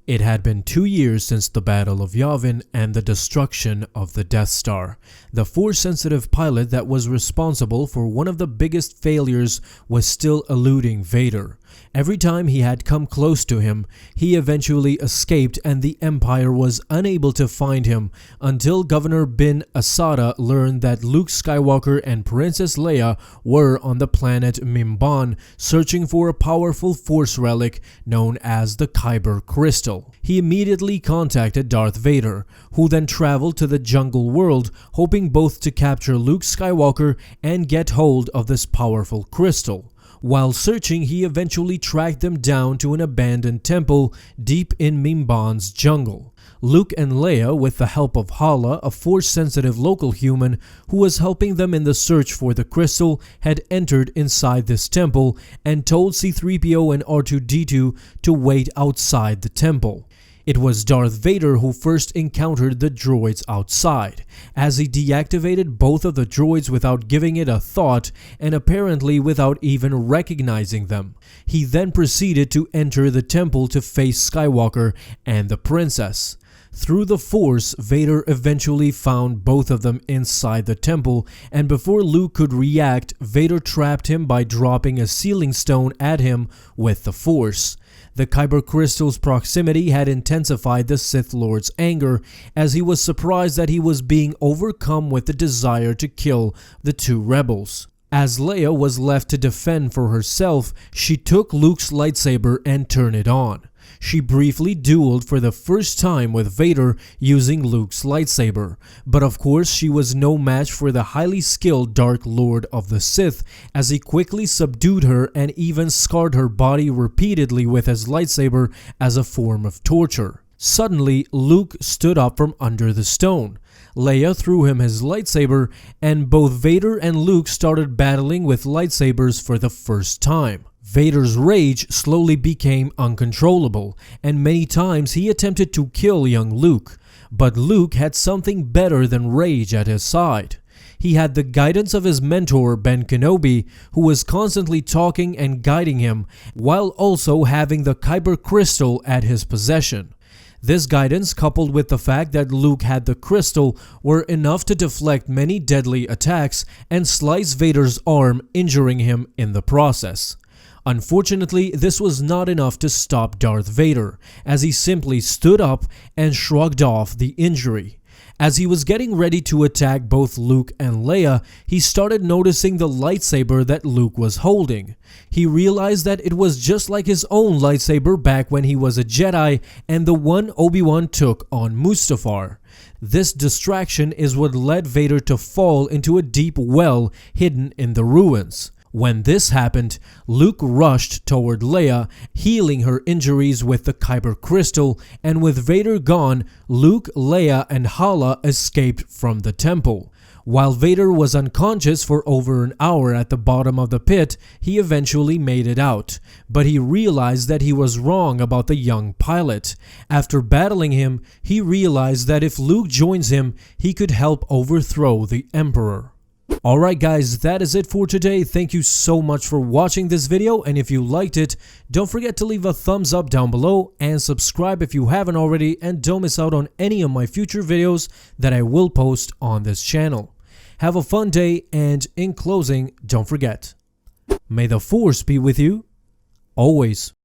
It had been 2 years since the Battle of Yavin and the destruction of the Death Star. The Force-sensitive pilot that was responsible for one of the biggest failures was still eluding Vader. Every time he had come close to him, he eventually escaped and the Empire was unable to find him until Governor Bin Asada learned that Luke Skywalker and Princess Leia were on the planet Mimban searching for a powerful Force relic known as the Kyber Crystal. He immediately contacted Darth Vader, who then traveled to the jungle world hoping both to capture Luke Skywalker and get hold of this powerful crystal. While searching, he eventually tracked them down to an abandoned temple deep in Mimban's jungle. Luke and Leia, with the help of Hala, a Force-sensitive local human who was helping them in the search for the crystal, had entered inside this temple and told C-3PO and R2-D2 to wait outside the temple. It was Darth Vader who first encountered the droids outside, as he deactivated both of the droids without giving it a thought and apparently without even recognizing them. He then proceeded to enter the temple to face Skywalker and the princess. Through the Force, Vader eventually found both of them inside the temple, and before Luke could react, Vader trapped him by dropping a sealing stone at him with the Force. The Kyber Crystal's proximity had intensified the Sith Lord's anger, as he was surprised that he was being overcome with the desire to kill the two rebels. As Leia was left to defend for herself, she took Luke's lightsaber and turned it on. She briefly dueled for the first time with Vader using Luke's lightsaber, but of course she was no match for the highly skilled Dark Lord of the Sith, as he quickly subdued her and even scarred her body repeatedly with his lightsaber as a form of torture. Suddenly, Luke stood up from under the stone. Leia threw him his lightsaber, and both Vader and Luke started battling with lightsabers for the first time. Vader's rage slowly became uncontrollable, and many times he attempted to kill young Luke. But Luke had something better than rage at his side. He had the guidance of his mentor Ben Kenobi, who was constantly talking and guiding him, while also having the Kyber Crystal at his possession. This guidance, coupled with the fact that Luke had the crystal, were enough to deflect many deadly attacks and slice Vader's arm, injuring him in the process. Unfortunately, this was not enough to stop Darth Vader, as he simply stood up and shrugged off the injury. As he was getting ready to attack both Luke and Leia, he started noticing the lightsaber that Luke was holding. He realized that it was just like his own lightsaber back when he was a Jedi and the one Obi-Wan took on Mustafar. This distraction is what led Vader to fall into a deep well hidden in the ruins. When this happened, Luke rushed toward Leia, healing her injuries with the Kyber Crystal, and with Vader gone, Luke, Leia, and Hala escaped from the temple. While Vader was unconscious for over an hour at the bottom of the pit, he eventually made it out, but he realized that he was wrong about the young pilot. After battling him, he realized that if Luke joins him, he could help overthrow the Emperor. Alright guys, that is it for today. Thank you so much for watching this video, and if you liked it, don't forget to leave a thumbs up down below and subscribe if you haven't already, and don't miss out on any of my future videos that I will post on this channel. Have a fun day, and in closing, don't forget, may the Force be with you always.